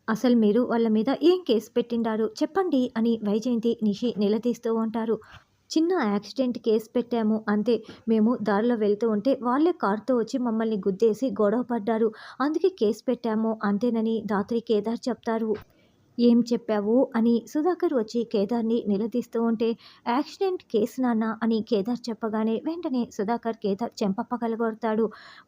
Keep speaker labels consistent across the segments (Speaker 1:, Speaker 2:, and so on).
Speaker 1: అసలు మీరు వాళ్ళ మీద ఏం కేసు పెట్టిండారు చెప్పండి అని వైజయంతి నిషి నిలదీస్తూ ఉంటారు. చిన్న యాక్సిడెంట్ కేసు పెట్టాము అంతే. మేము దారిలో వెళ్తూ ఉంటే వాళ్ళే కారుతో వచ్చి మమ్మల్ని గుద్దేసి గొడవ పడ్డారు. అందుకే కేసు పెట్టాము అంతేనని ధాత్రి కేదార్ చెప్తారు. ఏం చెప్పావు అని సుధాకర్ వచ్చి కేదార్ని నిలదీస్తూ ఉంటే, యాక్సిడెంట్ కేసు నాన్న అని కేదార్ చెప్పగానే వెంటనే సుధాకర్ కేదార్ చెంప పగలగొడతాడు.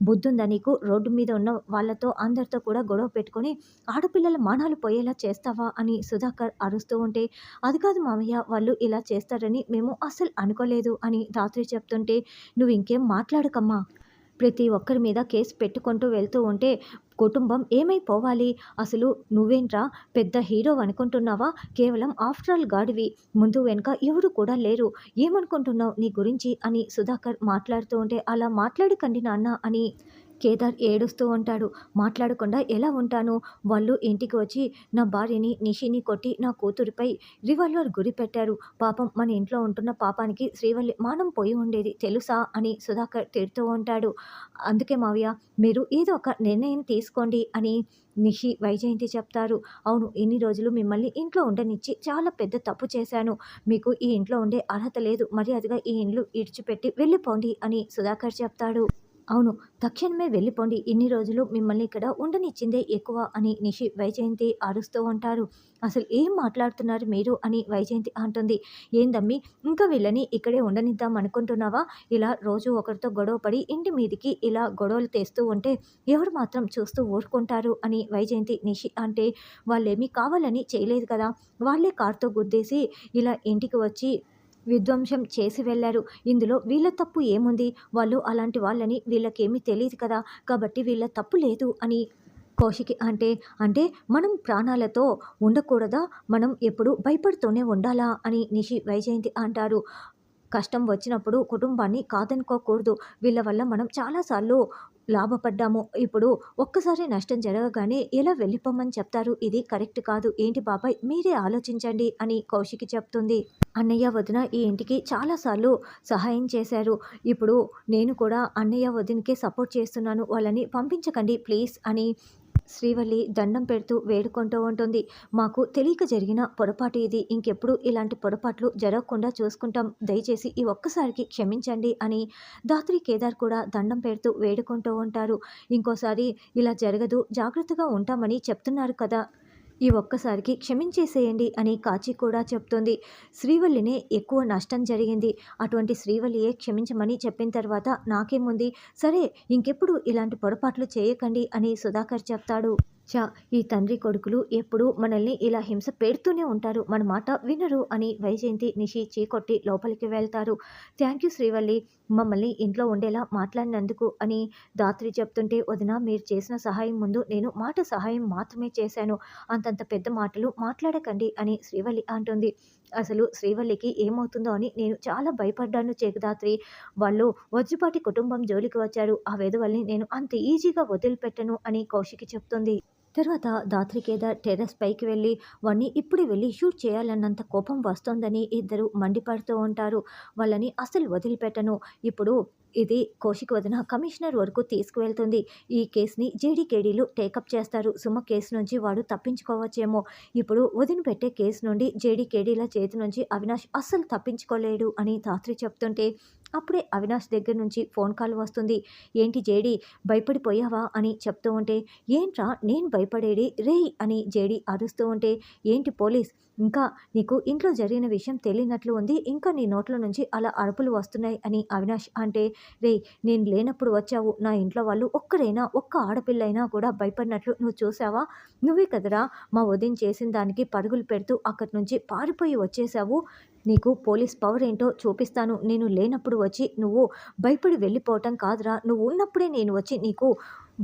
Speaker 1: బుద్ధుందా నీకు? రోడ్డు మీద ఉన్న వాళ్ళతో అందరితో కూడా గొడవ పెట్టుకొని ఆడపిల్లల మానాలు పోయేలా చేస్తావా అని సుధాకర్ అరుస్తూ ఉంటే, అది కాదు మామయ్య, వాళ్ళు ఇలా చేస్తారని మేము అస్సలు అనుకోలేదు అని ధాత్రి చెప్తుంటే, నువ్వు ఇంకేం మాట్లాడకమ్మా, ప్రతి ఒక్కరి మీద కేసు పెట్టుకుంటూ వెళ్తూ ఉంటే కుటుంబం ఏమైపోవాలి? అసలు నువ్వేంట్రా పెద్ద హీరో అనుకుంటున్నావా? కేవలం ఆఫ్టర్ ఆల్ గాడివి. ముందు వెనుక ఎవరు కూడా లేరు. ఏమనుకుంటున్నావు నీ గురించి అని సుధాకర్ మాట్లాడుతూ ఉంటే, అలా మాట్లాడకండి నాన్న అని కేదార్ ఏడుస్తూ ఉంటాడు. మాట్లాడకుండా ఎలా ఉంటాను? వాళ్ళు ఇంటికి వచ్చి నా భార్యని నిషిని కొట్టి నా కూతురిపై రివాల్వర్ గురి పెట్టారు. పాపం మన ఇంట్లో ఉంటున్న పాపానికి శ్రీవల్లి మానం పోయి ఉండేది తెలుసా అని సుధాకర్ తిడుతూ ఉంటాడు. అందుకే మావయ్య, మీరు ఏదో ఒక నిర్ణయం తీసుకోండి అని నిషి వైజయంతి చెప్తారు. అవును, ఇన్ని రోజులు మిమ్మల్ని ఇంట్లో ఉండనిచ్చి చాలా పెద్ద తప్పు చేశాను. మీకు ఈ ఇంట్లో ఉండే అర్హత లేదు. మర్యాదగా ఈ ఇల్లు ఇడిచిపెట్టి వెళ్ళిపోండి అని సుధాకర్ చెప్తాడు. అవును, తక్షణమే వెళ్ళిపోండి. ఇన్ని రోజులు మిమ్మల్ని ఇక్కడ ఉండనిచ్చిందే ఎక్కువ అని నిషి వైజయంతి అరుస్తూ ఉంటారు. అసలు ఏం మాట్లాడుతున్నారు మీరు అని వైజయంతి అంటుంది. ఏందమ్మి, ఇంకా వీళ్ళని ఇక్కడే ఉండనిద్దాం అనుకుంటున్నావా? ఇలా రోజు ఒకరితో గొడవ పడి ఇంటి మీదికి ఇలా గొడవలు తెస్తూ ఉంటే ఎవరు మాత్రం చూస్తూ ఊరుకుంటారు అని వైజయంతి నిషి అంటే, వాళ్ళేమీ కావాలని చేయలేదు కదా, వాళ్ళే కారుతో గుద్దేసి ఇలా ఇంటికి వచ్చి విధ్వంసం చేసి వెళ్లారు. ఇందులో వీళ్ళ తప్పు ఏముంది? వాళ్ళు అలాంటి వాళ్ళని వీళ్ళకేమీ తెలీదు కదా, కాబట్టి వీళ్ళ తప్పు లేదు అని కౌశికి అంటే, అంటే మనం ప్రాణాలతో ఉండకూడదా? మనం ఎప్పుడు భయపడుతూనే ఉండాలా అని నిషి వైజయంతి అంటారు. కష్టం వచ్చినప్పుడు కుటుంబాన్ని కాదనుకోకూడదు. వీళ్ళ వల్ల మనం చాలాసార్లు లాభపడ్డాము. ఇప్పుడు ఒక్కసారి నష్టం జరగగానే ఎలా వెళ్ళిపోమని చెప్తారు? ఇది కరెక్ట్ కాదు. ఏంటి బాబాయ్, మీరే ఆలోచించండి అని కౌశికి చెప్తుంది. అన్నయ్య వదిన ఈ ఇంటికి చాలాసార్లు సహాయం చేశారు. ఇప్పుడు నేను కూడా అన్నయ్య వదినకే సపోర్ట్ చేస్తున్నాను. వాళ్ళని పంపించకండి ప్లీజ్ అని శ్రీవల్లి దండం పెడుతూ వేడుకుంటూ ఉంటుంది. మాకు తెలియక జరిగిన పొరపాటు ఇది. ఇంకెప్పుడు ఇలాంటి పొరపాట్లు జరగకుండా చూసుకుంటాం. దయచేసి ఈ ఒక్కసారికి క్షమించండి అని ధాత్రి కేదార్ కూడా దండం పెడుతూ వేడుకుంటూ ఉంటారు. ఇంకోసారి ఇలా జరగదు, జాగ్రత్తగా ఉంటామని చెప్తున్నారు కదా, ఈ ఒక్కసారికి క్షమించేసేయండి అని కాచి కూడా చెప్తుంది. శ్రీవల్లినే ఎక్కువ నష్టం జరిగింది. అటువంటి శ్రీవల్లియే క్షమించమని చెప్పిన తర్వాత నాకేముంది, సరే ఇంకెప్పుడు ఇలాంటి పొరపాట్లు చేయకండి అని సుధాకర్ చెప్తాడు. చా, ఈ తండ్రి కొడుకులు ఎప్పుడు మనల్ని ఇలా హింస పెడుతూనే ఉంటారు, మన మాట వినరు అని వైజయంతి నిషి చీకొట్టి లోపలికి వెళ్తారు. థ్యాంక్ యూ శ్రీవల్లి, మమ్మల్ని ఇంట్లో ఉండేలా మాట్లాడినందుకు అని ధాత్రి చెప్తుంటే, వదిన మీరు చేసిన సహాయం ముందు నేను మాట సహాయం మాత్రమే చేశాను. అంతంత పెద్ద మాటలు మాట్లాడకండి అని శ్రీవల్లి అంటుంది. అసలు శ్రీవల్లికి ఏమవుతుందో అని నేను చాలా భయపడ్డాను జగదాత్రి. వాళ్ళు వజ్రపాటి కుటుంబం జోలికి వచ్చారు. ఆ వెధవల్ని నేను అంత ఈజీగా వదిలిపెట్టను అని కౌశికి చెప్తుంది. తర్వాత ధాత్రి కేదార్ టెర్రస్ పైకి వెళ్ళి వాణ్ణి ఇప్పుడే వెళ్ళి షూట్ చేయాలన్నంత కోపం వస్తోందని ఇద్దరు మండిపడుతూ ఉంటారు. వాళ్ళని అసలు వదిలిపెట్టను. ఇప్పుడు ఇది కౌశిక్ వదిన కమిషనర్ వరకు తీసుకువెళ్తుంది. ఈ కేసుని జేడీకేడీలు టేకప్ చేస్తారు. సుమ కేసు నుంచి వాడు తప్పించుకోవచ్చేమో. ఇప్పుడు వదిలిపెట్టే కేసు నుండి జేడీకేడీల చేతి నుంచి అవినాష్ అస్సలు తప్పించుకోలేడు అని ధాత్రి చెప్తుంటే, అప్పుడే అవినాష్ దగ్గర నుంచి ఫోన్ కాల్ వస్తుంది. ఏంటి జేడీ, భయపడిపోయావా అని చెప్తూ ఉంటే, ఏంట్రా నేను భయపడేది రేయ్ అని జేడీ అరుస్తూ ఉంటే, ఏంటి పోలీస్, ఇంకా నీకు ఇంట్లో జరిగిన విషయం తెలియనట్లు ఉంది, ఇంకా నీ నోట్ల నుంచి అలా అరుపులు వస్తున్నాయి అని అవినాష్ అంటే, రేయ్ నేను లేనప్పుడు వచ్చావు, నా ఇంట్లో వాళ్ళు ఒక్కరైనా ఒక్క ఆడపిల్లైనా కూడా భయపడినట్లు నువ్వు చూసావా? నువ్వే కదరా మా వదిన చేసిన దానికి పరుగులు పెడుతూ అక్కడి నుంచి పారిపోయి వచ్చేసావు. నీకు పోలీస్ పవర్ ఏంటో చూపిస్తాను. నేను లేనప్పుడు వచ్చి నువ్వు భయపడి వెళ్ళిపోవటం కాదురా, నువ్వు ఉన్నప్పుడే నేను వచ్చి నీకు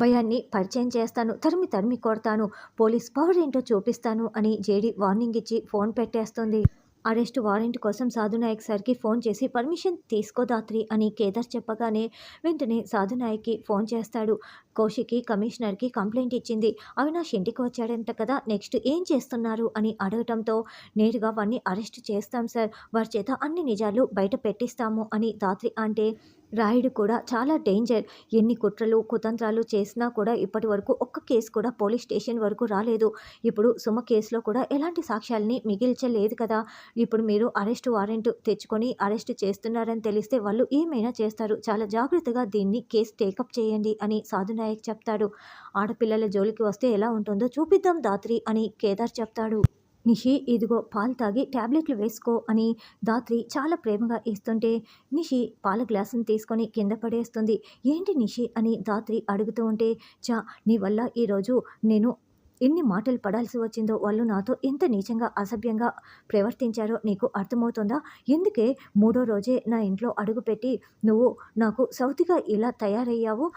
Speaker 1: భయాన్ని పరిచయం చేస్తాను, తరిమి తరిమి కొడతాను, పోలీస్ పవర్ ఏంటో చూపిస్తాను అని జేడీ వార్నింగ్ ఇచ్చి ఫోన్ పెట్టేస్తుంది. అరెస్ట్ వారెంట్ కోసం సాధునాయక్ సార్కి ఫోన్ చేసి పర్మిషన్ తీసుకో ధాత్రి అని కేదార్ చెప్పగానే వెంటనే సాధునాయక్కి ఫోన్ చేస్తాడు. కౌశికి కమిషనర్కి కంప్లైంట్ ఇచ్చింది. అవినాష్ ఇంటికి వచ్చాడంట కదా, నెక్స్ట్ ఏం చేస్తున్నారు అని అడగటంతో, నేరుగా వాడిని అరెస్ట్ చేస్తాం సార్, వారి చేత అన్ని నిజాలు బయట పెట్టిస్తాము అని ధాత్రి అంటే, రాయుడు కూడా చాలా డేంజర్. ఎన్ని కుట్రలు, కుతంత్రాలు చేసినా కూడా ఇప్పటి వరకు ఒక్క కేసు కూడా పోలీస్ స్టేషన్ వరకు రాలేదు. ఇప్పుడు సుమ కేసులో కూడా ఎలాంటి సాక్ష్యాల్ని మిగిల్చలేదు కదా! ఇప్పుడు మీరు అరెస్ట్ వారెంట్ తెచ్చుకొని అరెస్ట్ చేస్తున్నారని తెలిస్తే వాళ్ళు ఏమైనా చేస్తారు. చాలా జాగ్రత్తగా దీన్ని కేసు టేకప్ చేయండి అని సాధునాయక్ చెప్తాడు. ఆడపిల్లల జోలికి వస్తే ఎలా ఉంటుందో చూపిద్దాం ధాత్రి అని కేదార్ చెప్తాడు. నిషి ఇదిగో పాలు తాగి టాబ్లెట్లు వేసుకో అని ధాత్రి చాలా ప్రేమగా ఇస్తుంటే నిషి పాల గ్లాసుని తీసుకొని కింద పడేస్తుంది. ఏంటి నిషి అని ధాత్రి అడుగుతూ ఉంటే నీ వల్ల ఈరోజు నేను ఎన్ని మాటలు పడాల్సి వచ్చిందో, వాళ్ళు నాతో ఎంత నీచంగా అసభ్యంగా ప్రవర్తించారో నీకు అర్థమవుతుందా? ఎందుకే మూడో రోజే నా ఇంట్లో అడుగుపెట్టి నువ్వు నాకు సౌతిగా ఇలా తయారయ్యావు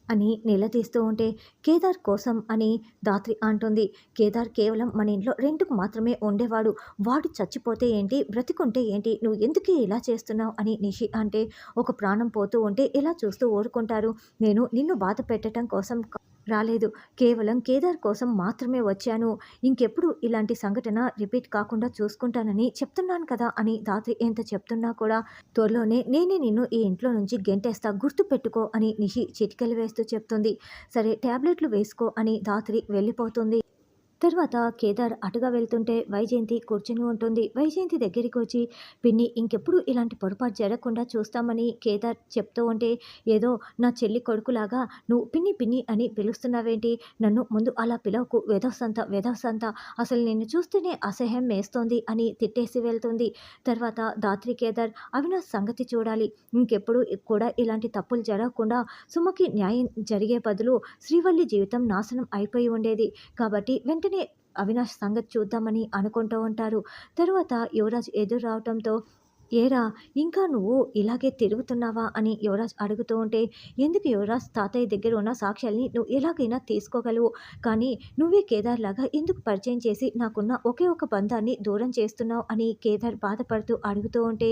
Speaker 1: అని నిలదీస్తూ ఉంటే కేదార్ కోసం అని ధాత్రి అంటుంది. కేదార్ కేవలం మన ఇంట్లో రెంట్కు మాత్రమే ఉండేవాడు. వాడు చచ్చిపోతే ఏంటి, బ్రతికుంటే ఏంటి, నువ్వు ఎందుకే ఇలా చేస్తున్నావు అని నిషి అంటే, ఒక ప్రాణం పోతూ ఉంటే ఎలా చూస్తూ ఊరుకుంటారు? నేను నిన్ను బాధ పెట్టడం కోసం రాలేదు, కేవలం కేదార్ కోసం మాత్రమే వచ్చాను. ఇంకెప్పుడు ఇలాంటి సంఘటన రిపీట్ కాకుండా చూసుకుంటానని చెప్తున్నాను కదా అని ధాత్రి ఎంత చెప్తున్నా కూడా త్వరలోనే నేనే నిన్ను ఈ ఇంట్లో నుంచి గెంటేస్తా, గుర్తు పెట్టుకో అని నిషి చిటికెలు వేస్తూ చెప్తుంది. సరే టాబ్లెట్లు వేసుకో అని ధాత్రి వెళ్ళిపోతుంది. తర్వాత కేదార్ అటుగా వెళ్తుంటే వైజయంతి కూర్చుని ఉంటుంది. వైజయంతి దగ్గరికి వచ్చి పిన్ని ఇంకెప్పుడు ఇలాంటి పొరపాటు జరగకుండా చూస్తామని కేదార్ చెప్తూ ఉంటే, ఏదో నా చెల్లి కొడుకులాగా నువ్వు పిన్ని పిన్ని అని పిలుస్తున్నావేంటి? నన్ను ముందు అలా పిలవకు, వెధవసంత అసలు నిన్ను చూస్తేనే అసహ్యం వేస్తోంది అని తిట్టేసి వెళ్తుంది. తర్వాత ధాత్రి కేదార్ అవినాష్ సంగతి చూడాలి, ఇంకెప్పుడు కూడా ఇలాంటి తప్పులు జరగకుండా సుమకి న్యాయం జరిగే బదులు శ్రీవల్లి జీవితం నాశనం అయిపోయి ఉండేది. కాబట్టి వెంటనే అవినాష్ సంగతి చూద్దామని అనుకుంటూ ఉంటారు. తరువాత యువరాజ్ ఎదురు రావటంతో, ఏరా ఇంకా నువ్వు ఇలాగే తిరుగుతున్నావా అని యువరాజ్ అడుగుతూ ఉంటే, ఎందుకు యువరాజ్, తాతయ్య దగ్గర ఉన్న సాక్ష్యాల్ని నువ్వు ఎలాగైనా తీసుకోగలవు, కానీ నువ్వే కేదార్ లాగా ఎందుకు పరిచయం చేసి నాకున్న ఒకే ఒక బంధాన్ని దూరం చేస్తున్నావు అని కేదార్ బాధపడుతూ అడుగుతూ ఉంటే,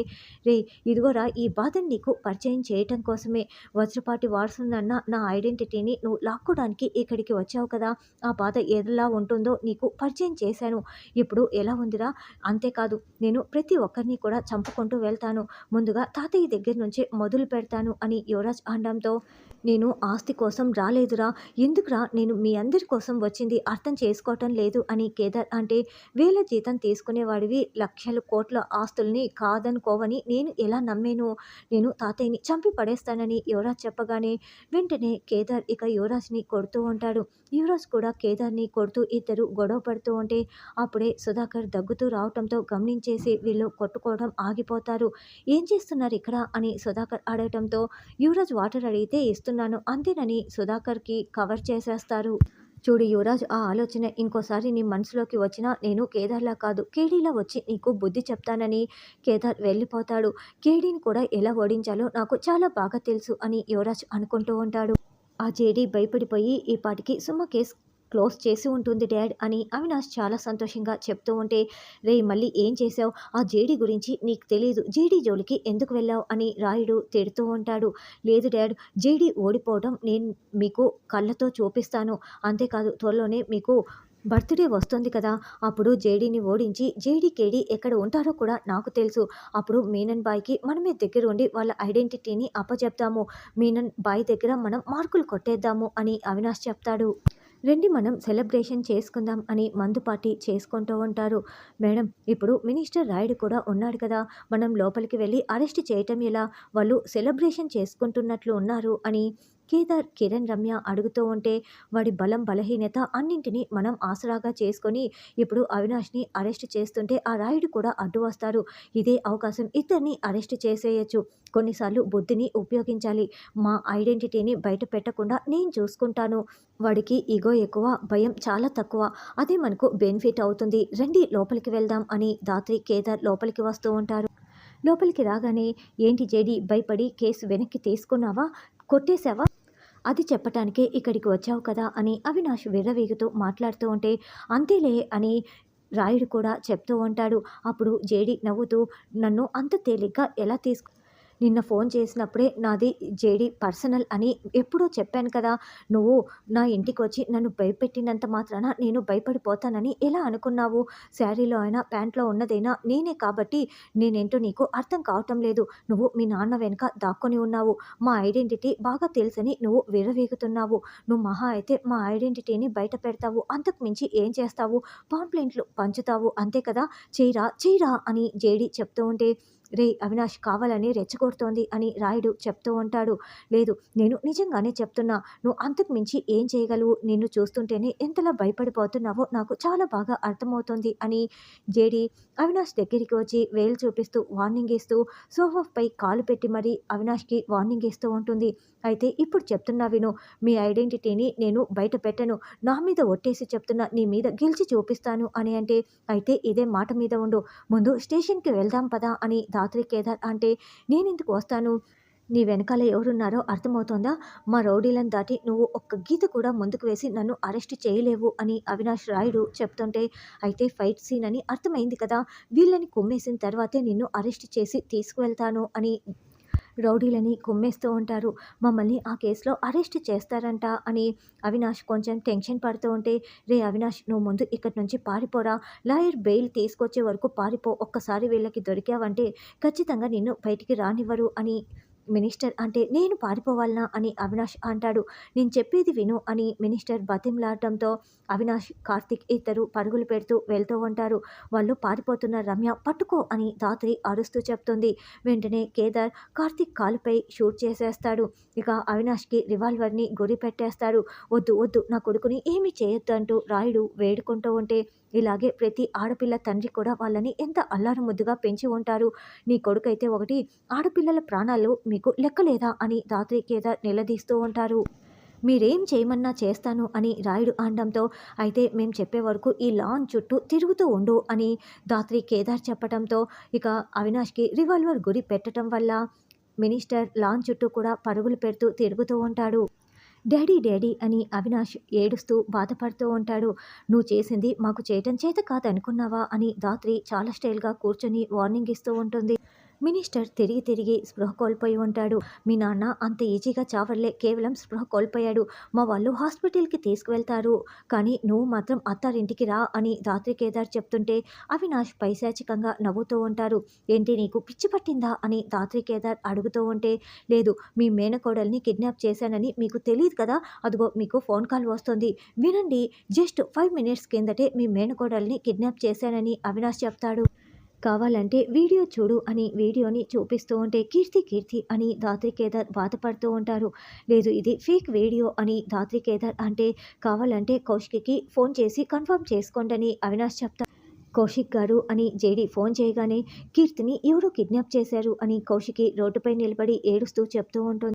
Speaker 1: రే ఇదిగోరా ఈ బాధని నీకు పరిచయం చేయటం కోసమే, వజ్రపాటి వారసునన్న నా ఐడెంటిటీని నువ్వు లాక్కోవడానికి ఇక్కడికి వచ్చావు కదా, ఆ బాధ ఎలా ఉంటుందో నీకు పరిచయం చేశాను. ఇప్పుడు ఎలా ఉందిరా? అంతేకాదు నేను ప్రతి ఒక్కరిని కూడా చంపుకుంటూ వెళ్తాను, ముందుగా తాతయ్య దగ్గర నుంచే మొదలు పెడతాను అని యువరాజ్ అనడంతో, నేను ఆస్తి కోసం రాలేదురా, ఎందుకురా నేను మీ అందరి కోసం వచ్చింది అర్థం చేసుకోవటం లేదు అని కేదార్ అంటే, వేల జీతం తీసుకునేవాడివి లక్షల కోట్ల ఆస్తుల్ని కాదనుకోవని నేను ఎలా నమ్మేను? నేను తాతయ్యని చంపి పడేస్తానని యువరాజ్ చెప్పగానే వెంటనే కేదార్ ఇక యువరాజ్ని కొడుతూ ఉంటాడు. యువరాజ్ కూడా కేదార్ని కొడుతూ ఇద్దరు గొడవ పడుతూ ఉంటే అప్పుడే సుధాకర్ దగ్గుతూ రావటంతో గమనించేసి వీళ్ళు కొట్టుకోవడం ఆగిపోతారు. ఏం చేస్తున్నారు ఇక్కడ అని సుధాకర్ అడగటంతో, యువరాజ్ వాటర్ అడిగితే ఇస్తున్నాను అంతేనని సుధాకర్కి కవర్ చేసేస్తారు. చూడు యువరాజ్, ఆ ఆలోచన ఇంకోసారి నీ మనసులోకి వచ్చినా నేను కేదార్లా కాదు కేడీలా వచ్చి నీకు బుద్ధి చెప్తానని కేదార్ వెళ్ళిపోతాడు. కేడీని కూడా ఎలా ఓడించాలో నాకు చాలా బాగా తెలుసు అని యువరాజ్ అనుకుంటూ ఉంటాడు. ఆ జేడీ భయపడిపోయి ఈ పాటికి సుమ కేసు క్లోజ్ చేసి ఉంటుంది డాడ్ అని అవినాష్ చాలా సంతోషంగా చెప్తూ ఉంటే, రే మళ్ళీ ఏం చేసావు, ఆ జేడీ గురించి నీకు తెలీదు, జేడీ జోలికి ఎందుకు వెళ్ళావు అని రాయుడు తిడుతూ ఉంటాడు. లేదు డాడ్, జేడీ ఓడిపోవడం నేను మీకు కళ్ళతో చూపిస్తాను, అంతేకాదు త్వరలోనే మీకు బర్త్డే వస్తుంది కదా, అప్పుడు జేడీని ఓడించి జేడీ కేడీ ఎక్కడ ఉంటారో కూడా నాకు తెలుసు, అప్పుడు మీనన్ బాయ్కి మనమే దగ్గర ఉండి వాళ్ళ ఐడెంటిటీని అప్పచెప్తాము, మీనన్ బాయ్ దగ్గర మనం మార్కులు కొట్టేద్దాము అని అవినాష్ చెప్తాడు. రండి మనం సెలబ్రేషన్ చేసుకుందాం అని మందు పార్టీ చేసుకుంటూ ఉంటారు. మేడం ఇప్పుడు మినిస్టర్ రాయుడు కూడా ఉన్నాడు కదా, మనం లోపలికి వెళ్ళి అరెస్ట్ చేయటం ఎలా, వాళ్ళు సెలబ్రేషన్ చేసుకుంటున్నట్లు ఉన్నారు అని కేదార్ కిరణ్ రమ్య అడుగుతూ ఉంటే, వాడి బలం బలహీనత అన్నింటినీ మనం ఆసరాగా చేసుకొని ఇప్పుడు అవినాష్ని అరెస్ట్ చేస్తుంటే ఆ రాయుడు కూడా అడ్డు వస్తారు, ఇదే అవకాశం ఇద్దరిని అరెస్ట్ చేసేయచ్చు, కొన్నిసార్లు బుద్ధిని ఉపయోగించాలి, మా ఐడెంటిటీని బయట పెట్టకుండా నేను చూసుకుంటాను, వాడికి ఈగో ఎక్కువ, భయం చాలా తక్కువ, అదే మనకు బెనిఫిట్ అవుతుంది, రండి లోపలికి వెళ్దాం అని ధాత్రి కేదార్ లోపలికి వస్తూ ఉంటారు. లోపలికి రాగానే, ఏంటి జేడీ భయపడి కేసు వెనక్కి తీసుకున్నావా, కొట్టేశావా, అది చెప్పటానికే ఇక్కడికి వచ్చావు కదా అని అవినాష్ విర్రవీగుతూ మాట్లాడుతూ ఉంటే, అంతేలే అని రాయుడు కూడా చెప్తూ ఉంటాడు. అప్పుడు జేడీ నవ్వుతూ, నన్ను అంత తేలిగ్గా ఎలా నిన్న ఫోన్ చేసినప్పుడే నాది జేడీ పర్సనల్ అని ఎప్పుడో చెప్పాను కదా! నువ్వు నా ఇంటికొచ్చి నన్ను భయపెట్టినంత మాత్రాన నేను భయపడిపోతానని ఎలా అనుకున్నావు? శారీలో అయినా, ప్యాంట్‌లో ఉన్నదైనా నేనే కాబట్టి నేనేంటో నీకు అర్థం కావటం లేదు. నువ్వు మీ నాన్న వెనక దాక్కొని ఉన్నావు. మా ఐడెంటిటీ బాగా తెలుసని నువ్వు విర్రవీగుతున్నావు. నువ్వు మహా అయితే మా ఐడెంటిటీని బయట పెడతావు. అంతకు మించి ఏం చేస్తావు? పాంప్లెంట్లు పంచుతావు అంతే కదా! చెయ్యరా, చెయ్యరా అని జేడీ చెప్తూ ఉంటే, రేయ్ అవినాష్ కావాలని రెచ్చగొడుతోంది అని రాయుడు చెప్తూ ఉంటాడు. లేదు నేను నిజంగానే చెప్తున్నా. నువ్వు అంతకు మించి ఏం చేయగలవు? నిన్ను చూస్తుంటేనే ఎంతలా భయపడిపోతున్నావో నాకు చాలా బాగా అర్థమవుతోంది అని జేడీ అవినాష్ దగ్గరికి వచ్చి వేలు చూపిస్తూ వార్నింగ్ ఇస్తూ సోఫాపై కాలు పెట్టి మరీ అవినాష్‌కి వార్నింగ్ ఇస్తూ ఉంటుంది. అయితే ఇప్పుడు చెప్తున్నా విను. మీ ఐడెంటిటీని నేను బయట పెట్టను. నా మీద ఒట్టేసి చెప్తున్నా. నీ మీద గెలిచి చూపిస్తాను అని అంటే, అయితే ఇదే మాట మీద ఉండు. ముందు స్టేషన్‌కి వెళ్దాం పదా అని ధాత్రి కేదార్ అంటే, నేనెందుకు వస్తాను? నీ వెనకాల ఎవరున్నారో అర్థమవుతోందా? మా రౌడీలను దాటి నువ్వు ఒక్క గీత కూడా ముందుకు వేసి నన్ను అరెస్ట్ చేయలేవు అని అవినాష్ రాయుడు చెప్తుంటే, అయితే ఫైట్ సీన్ అని అర్థమైంది కదా! వీళ్ళని కుమ్మేసిన తర్వాతే నిన్ను అరెస్ట్ చేసి తీసుకువెళ్తాను అని రౌడీలని కుమ్మేస్తూ ఉంటారు. మమ్మల్ని ఆ కేసులో అరెస్ట్ చేస్తారంట అని అవినాష్ కొంచెం టెన్షన్ పడుతూ ఉంటే, రేయ్ అవినాష్ నువ్వు ముందు ఇక్కడి నుంచి పారిపోరా! లాయర్ బెయిల్ తీసుకొచ్చే వరకు పారిపో. ఒక్కసారి వీళ్ళకి దొరికావంటే ఖచ్చితంగా నిన్ను బయటికి రానివ్వరు అని మినిస్టర్ అంటే, నేను పారిపోవాలనా అని అవినాష్ అంటాడు. నేను చెప్పేది విను అని మినిస్టర్ బతిమలాడటంతో అవినాష్, కార్తీక్ ఇద్దరు పరుగులు పెడుతూ వెళ్తూ ఉంటారు. వాళ్ళు పారిపోతున్న రమ్య పట్టుకో అని ధాత్రి అరుస్తూ చెప్తుంది. వెంటనే కేదార్ కార్తీక్ కాలుపై షూట్ చేసేస్తాడు. ఇక అవినాష్‌కి రివాల్వర్‌ని గురి పెట్టేస్తాడు. వద్దు వద్దు నా కొడుకుని ఏమీ చేయొద్దు అంటూ రాయుడు వేడుకుంటూ ఉంటే, ఇలాగే ప్రతి ఆడపిల్ల తండ్రి కూడా వాళ్ళని ఎంత అల్లారు ముద్దుగా పెంచి ఉంటారు. నీ కొడుకైతే ఒకటి, ఆడపిల్లల ప్రాణాలు మీకు లెక్కలేదా అని ధాత్రి కేదార్ నిలదీస్తూ ఉంటారు. మీరేం చేయమన్నా చేస్తాను అని రాయుడు అనడంతో, అయితే మేం చెప్పే వరకు ఈ లాన్ చుట్టూ తిరుగుతూ ఉండు అని ధాత్రి కేదార్ చెప్పటంతో, ఇక అవినాష్‌కి రివాల్వర్ గురి పెట్టటం వల్ల మినిస్టర్ లాన్ చుట్టూ కూడా పరుగులు పెడుతూ తిరుగుతూ ఉంటాడు. డాడీ డాడీ అని అవినాష్ ఏడుస్తూ బాధపడుతూ ఉంటాడు. నువ్వు చేసింది మాకు చేయటం చేత కాదనుకున్నావా అని ధాత్రి చాలా స్టైల్‌గా కూర్చొని వార్నింగ్ ఇస్తూ ఉంటుంది. మినిస్టర్ తిరిగి తిరిగి స్పృహ కోల్పోయి ఉంటాడు. మీ నాన్న అంత ఈజీగా చావరులే, కేవలం స్పృహ కోల్పోయాడు. మా వాళ్ళు హాస్పిటల్‌కి తీసుకువెళ్తారు. కానీ నువ్వు మాత్రం అత్తారింటికి రా అని ధాత్రి కేదార్ చెప్తుంటే అవినాష్ పైశాచికంగా నవ్వుతూ ఉంటారు. ఏంటి నీకు పిచ్చి పట్టిందా అని ధాత్రి కేదార్ అడుగుతూ ఉంటే, లేదు మీ మేనకోడల్ని కిడ్నాప్ చేశానని మీకు తెలీదు కదా! అదిగో మీకు ఫోన్ కాల్ వస్తోంది. వినండి. జస్ట్ 5 మినిట్స్ కిందటే మీ మేనకోడల్ని కిడ్నాప్ చేశానని అవినాష్ చెప్తాడు. కావాలంటే వీడియో చూడు అని వీడియోని చూపిస్తూ ఉంటే, కీర్తి కీర్తి అని ధాత్రి కేదార్ బాధపడుతూ ఉంటారు. లేదు ఇది ఫేక్ వీడియో అని ధాత్రి కేదార్ అంటే, కావాలంటే కౌశిక్‌కి ఫోన్ చేసి కన్ఫర్మ్ చేసుకోండని అవినాష్ చెప్తారు. కౌశిక్ గారు అని జేడీ ఫోన్ చేయగానే, కీర్తిని ఎవరో కిడ్నాప్ చేశారు అని కౌశికి రోడ్డుపై నిలబడి ఏడుస్తూ చెప్తూ ఉంటుంది.